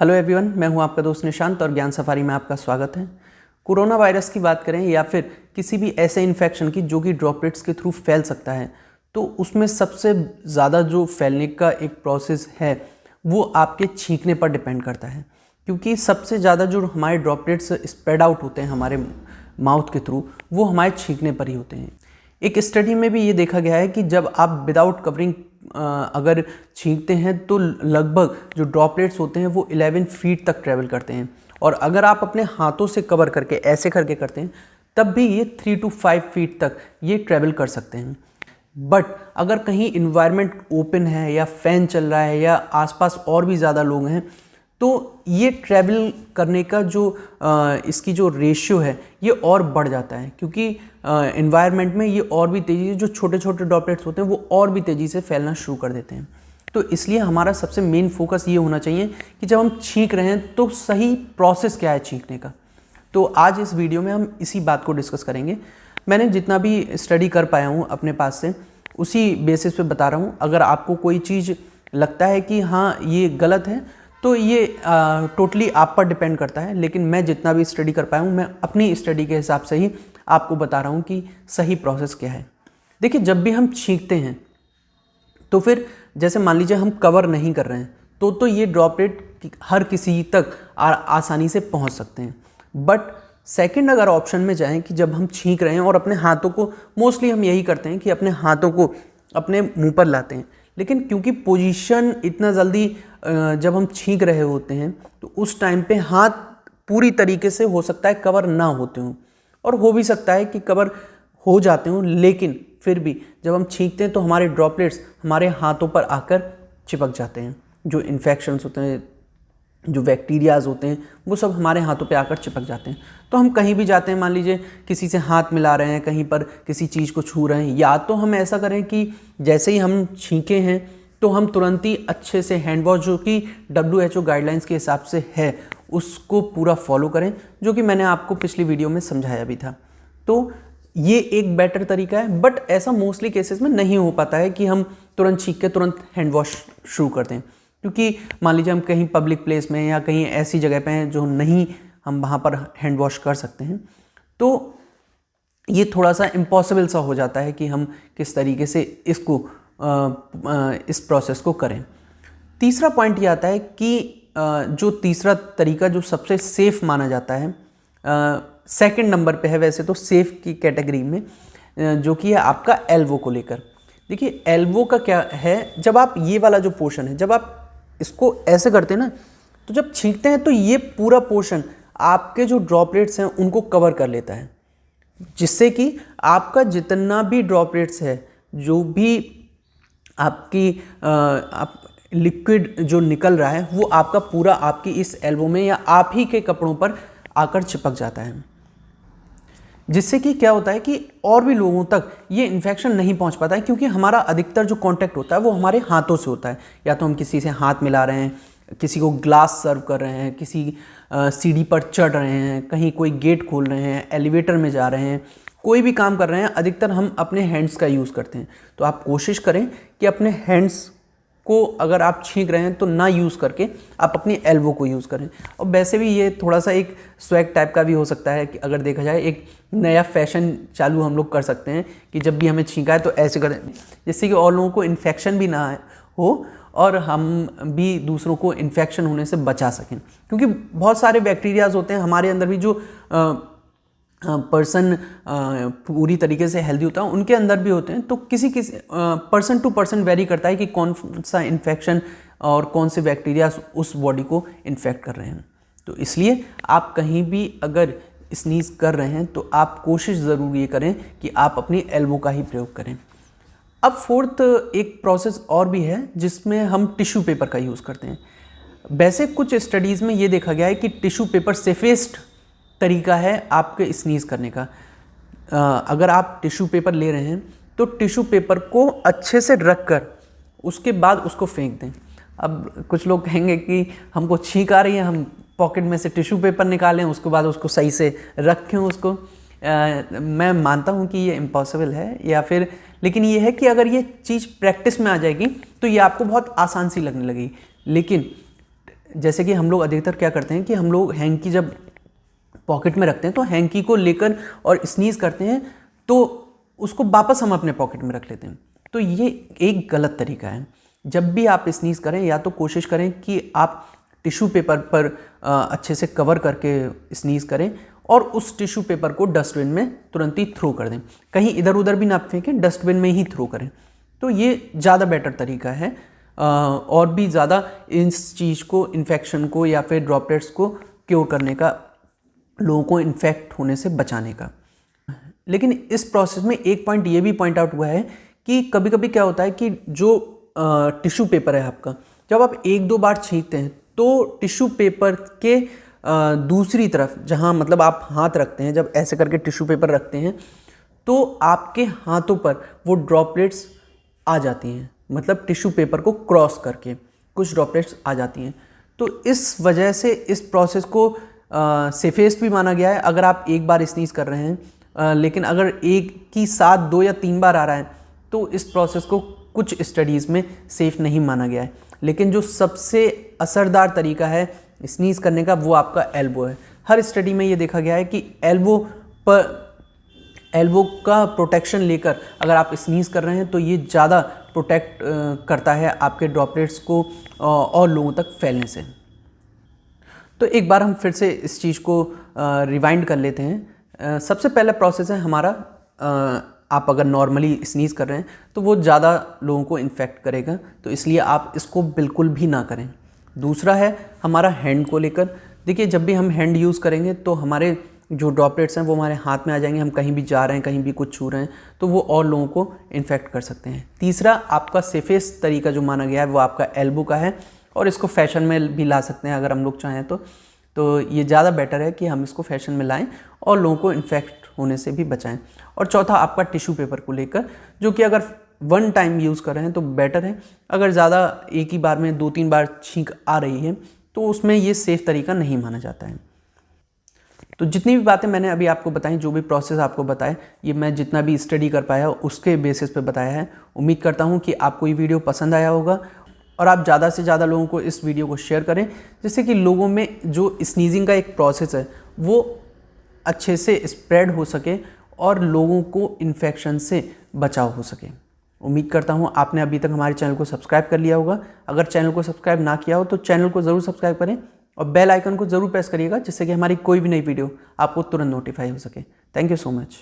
Hello everyone, मैं हूं आपका दोस्त निशांत और ज्ञान सफारी में आपका स्वागत है। कोरोना वायरस की बात करें या फिर किसी भी ऐसे इन्फेक्शन की जो कि ड्रॉपलेट्स के थ्रू फैल सकता है, तो उसमें सबसे ज़्यादा जो फैलने का एक प्रोसेस है वो आपके छींकने पर डिपेंड करता है, क्योंकि सबसे ज़्यादा जो हमारे ड्रॉपलेट्स स्प्रेड आउट होते हैं हमारे माउथ के थ्रू वो हमारे छींकने पर ही होते हैं। एक स्टडी में भी ये देखा गया है कि जब आप विदाउट कवरिंग अगर छींकते हैं तो लगभग जो ड्रॉपलेट्स होते हैं वो 11 फीट तक ट्रैवल करते हैं, और अगर आप अपने हाथों से कवर करके ऐसे करके करते हैं तब भी ये 3 to 5 फीट तक ये ट्रैवल कर सकते हैं। बट अगर कहीं इन्वायरमेंट ओपन है या फ़ैन चल रहा है या आसपास और भी ज़्यादा लोग हैं तो ये ट्रैवल करने का जो इसकी जो रेशियो है ये और बढ़ जाता है, क्योंकि इन्वायरमेंट में ये और भी तेज़ी से जो छोटे छोटे ड्रॉपलेट्स होते हैं वो और भी तेज़ी से फैलना शुरू कर देते हैं। तो इसलिए हमारा सबसे मेन फोकस ये होना चाहिए कि जब हम छींक रहे हैं तो सही प्रोसेस क्या है छींकने का। तो आज इस वीडियो में हम इसी बात को डिस्कस करेंगे। मैंने जितना भी स्टडी कर पाया हूँ अपने पास से उसी बेसिस पे बता रहा हूँ। अगर आपको कोई चीज़ लगता है कि हाँ ये गलत है तो ये टोटली आप पर डिपेंड करता है, लेकिन मैं जितना भी स्टडी कर पाया हूँ मैं अपनी स्टडी के हिसाब से ही आपको बता रहा हूँ कि सही प्रोसेस क्या है। देखिए, जब भी हम छींकते हैं तो फिर जैसे मान लीजिए हम कवर नहीं कर रहे हैं तो ये ड्रॉपलेट हर किसी तक आसानी से पहुँच सकते हैं। बट सेकंड अगर ऑप्शन में जाएं कि जब हम छींक रहे हैं और अपने हाथों को, मोस्टली हम यही करते हैं कि अपने हाथों को अपने मुंह पर लाते हैं, लेकिन क्योंकि पोजीशन इतना जल्दी जब हम छींक रहे होते हैं तो उस टाइम पे हाथ पूरी तरीके से हो सकता है कवर ना होते हों, और हो भी सकता है कि कवर हो जाते हों, लेकिन फिर भी जब हम छींकते हैं तो हमारे ड्रॉपलेट्स हमारे हाथों पर आकर चिपक जाते हैं। जो इन्फेक्शंस होते हैं, जो बैक्टीरियाज होते हैं, वो सब हमारे हाथों पे आकर चिपक जाते हैं। तो हम कहीं भी जाते हैं, मान लीजिए किसी से हाथ मिला रहे हैं, कहीं पर किसी चीज़ को छू रहे हैं, या तो हम ऐसा करें कि जैसे ही हम छींके हैं तो हम तुरंत ही अच्छे से हैंड वॉश, जो कि WHO गाइडलाइंस के हिसाब से है, उसको पूरा फॉलो करें, जो कि मैंने आपको पिछली वीडियो में समझाया भी था। तो ये एक बेटर तरीका है, बट ऐसा मोस्टली केसेस में नहीं हो पाता है कि हम तुरंत छींक के तुरंत हैंड वॉश शुरू करते हैं, क्योंकि मान लीजिए हम कहीं पब्लिक प्लेस में या कहीं ऐसी जगह पे हैं जो नहीं हम वहाँ पर हैंड वॉश कर सकते हैं, तो ये थोड़ा सा इम्पॉसिबल सा हो जाता है कि हम किस तरीके से इसको इस प्रोसेस को करें। तीसरा पॉइंट ये आता है कि जो तीसरा तरीका जो सबसे सेफ़ माना जाता है, सेकंड नंबर पे है वैसे तो सेफ़ की कैटेगरी में, जो कि है आपका एल्बो को लेकर। देखिए, एल्बो का क्या है, जब आप ये वाला जो पोर्शन है, जब आप इसको ऐसे करते हैं ना, तो जब छींकते हैं तो ये पूरा पोर्शन आपके जो ड्रॉपलेट्स हैं उनको कवर कर लेता है, जिससे कि आपका जितना भी ड्रॉपलेट्स है, जो भी आपकी आप लिक्विड जो निकल रहा है वो आपका पूरा आपकी इस एल्बो में या आप ही के कपड़ों पर आकर चिपक जाता है, जिससे कि क्या होता है कि और भी लोगों तक ये इन्फेक्शन नहीं पहुंच पाता है, क्योंकि हमारा अधिकतर जो कांटेक्ट होता है वो हमारे हाथों से होता है। या तो हम किसी से हाथ मिला रहे हैं, किसी को ग्लास सर्व कर रहे हैं, किसी सीढ़ी पर चढ़ रहे हैं, कहीं कोई गेट खोल रहे हैं, एलिवेटर में जा रहे हैं, कोई भी काम कर रहे हैं, अधिकतर हम अपने हैंड्स का यूज़ करते हैं। तो आप कोशिश करें कि अपने हैंड्स को अगर आप छींक रहे हैं तो ना यूज़ करके आप अपनी एल्बो को यूज़ करें। और वैसे भी ये थोड़ा सा एक स्वैग टाइप का भी हो सकता है कि अगर देखा जाए एक नया फैशन चालू हम लोग कर सकते हैं कि जब भी हमें छींका है तो ऐसे करें, जिससे कि और लोगों को इन्फेक्शन भी ना हो और हम भी दूसरों को इन्फेक्शन होने से बचा सकें, क्योंकि बहुत सारे बैक्टीरियाज होते हैं हमारे अंदर भी जो पर्सन पूरी तरीके से हेल्दी होता है उनके अंदर भी होते हैं। तो किसी पर्सन टू पर्सन वेरी करता है कि कौन सा इन्फेक्शन और कौन से बैक्टीरिया उस बॉडी को इन्फेक्ट कर रहे हैं। तो इसलिए आप कहीं भी अगर स्नीज कर रहे हैं तो आप कोशिश ज़रूर ये करें कि आप अपनी एल्बो का ही प्रयोग करें। अब फोर्थ एक प्रोसेस और भी है जिसमें हम टिश्यू पेपर का यूज़ करते हैं। वैसे कुछ स्टडीज़ में ये देखा गया है कि टिश्यू पेपर सेफेस्ट तरीका है आपके स्नीज़ करने का। अगर आप टिश्यू पेपर ले रहे हैं तो टिश्यू पेपर को अच्छे से रख कर उसके बाद उसको फेंक दें। अब कुछ लोग कहेंगे कि हमको छींक आ रही है, हम पॉकेट में से टिश्यू पेपर निकालें, उसके बाद उसको सही से रखें उसको। मैं मानता हूँ कि ये इम्पॉसिबल है, या फिर लेकिन ये है कि अगर ये चीज़ प्रैक्टिस में आ जाएगी तो ये आपको बहुत आसान सी लगने लगेगी। लेकिन जैसे कि हम लोग अधिकतर क्या करते हैं कि हम लोग हैंकी जब पॉकेट में रखते हैं तो हैंकी को लेकर और स्नीज करते हैं तो उसको वापस हम अपने पॉकेट में रख लेते हैं। तो ये एक गलत तरीका है। जब भी आप स्नीज करें या तो कोशिश करें कि आप टिश्यू पेपर पर अच्छे से कवर करके स्नीज करें और उस टिश्यू पेपर को डस्टबिन में तुरंत ही थ्रो कर दें। कहीं इधर उधर भी ना फेंकें, डस्टबिन में ही थ्रो करें। तो ये ज़्यादा बेटर तरीका है और भी ज़्यादा इस चीज़ को, इन्फेक्शन को या फिर ड्रॉपलेट्स को क्योर करने का, लोगों को इन्फेक्ट होने से बचाने का। लेकिन इस प्रोसेस में एक पॉइंट ये भी पॉइंट आउट हुआ है कि कभी कभी क्या होता है कि जो टिश्यू पेपर है आपका, जब आप एक दो बार छींकते हैं तो टिश्यू पेपर के दूसरी तरफ, जहाँ मतलब आप हाथ रखते हैं, जब ऐसे करके टिश्यू पेपर रखते हैं तो आपके हाथों पर वो ड्रॉपलेट्स आ जाती हैं, मतलब टिश्यू पेपर को क्रॉस करके कुछ ड्रॉपलेट्स आ जाती हैं। तो इस वजह से इस प्रोसेस को सेफेस्ट भी माना गया है अगर आप एक बार स्नीज कर रहे हैं। लेकिन अगर एक ही साथ 2 या 3 बार आ रहा है तो इस प्रोसेस को कुछ स्टडीज़ में सेफ़ नहीं माना गया है। लेकिन जो सबसे असरदार तरीका है स्नीज करने का वो आपका एल्बो है। हर स्टडी में ये देखा गया है कि एल्बो का प्रोटेक्शन लेकर अगर आप स्नीज कर रहे हैं तो ये ज़्यादा प्रोटेक्ट करता है आपके ड्रॉपलेट्स को और लोगों तक फैलने से। तो एक बार हम फिर से इस चीज़ को रिवाइंड कर लेते हैं। सबसे पहला प्रोसेस है हमारा, आप अगर नॉर्मली स्नीज कर रहे हैं तो वो ज़्यादा लोगों को इन्फेक्ट करेगा, तो इसलिए आप इसको बिल्कुल भी ना करें। दूसरा है हमारा हैंड को लेकर। देखिए, जब भी हम हैंड यूज़ करेंगे तो हमारे जो ड्रॉपलेट्स हैं वो हमारे हाथ में आ जाएंगे। हम कहीं भी जा रहे हैं, कहीं भी कुछ छू रहे हैं तो वो और लोगों को इन्फेक्ट कर सकते हैं। तीसरा आपका सेफेस्ट तरीका जो माना गया है वो आपका एल्बो का है, और इसको फैशन में भी ला सकते हैं अगर हम लोग चाहें तो ये ज़्यादा बेटर है कि हम इसको फैशन में लाएं और लोगों को इन्फेक्ट होने से भी बचाएं। और चौथा आपका टिश्यू पेपर को लेकर, जो कि अगर 1 टाइम यूज़ कर रहे हैं तो बेटर है। अगर ज़्यादा एक ही बार में 2-3 बार छींक आ रही है तो उसमें ये सेफ़ तरीका नहीं माना जाता है। तो जितनी भी बातें मैंने अभी आपको बताई, जो भी प्रोसेस आपको बताए, ये मैं जितना भी स्टडी कर पाया उसके बेसिस पे बताया है। उम्मीद करता हूँ कि आपको ये वीडियो पसंद आया होगा और आप ज़्यादा से ज़्यादा लोगों को इस वीडियो को शेयर करें, जिससे कि लोगों में जो स्नीजिंग का एक प्रोसेस है वो अच्छे से स्प्रेड हो सके और लोगों को इन्फेक्शन से बचाव हो सके। उम्मीद करता हूँ आपने अभी तक हमारे चैनल को सब्सक्राइब कर लिया होगा। अगर चैनल को सब्सक्राइब ना किया हो तो चैनल को ज़रूर सब्सक्राइब करें और बेल आइकन को ज़रूर प्रेस करिएगा, जिससे कि हमारी कोई भी नई वीडियो आपको तुरंत नोटिफाई हो सके। Thank you so much.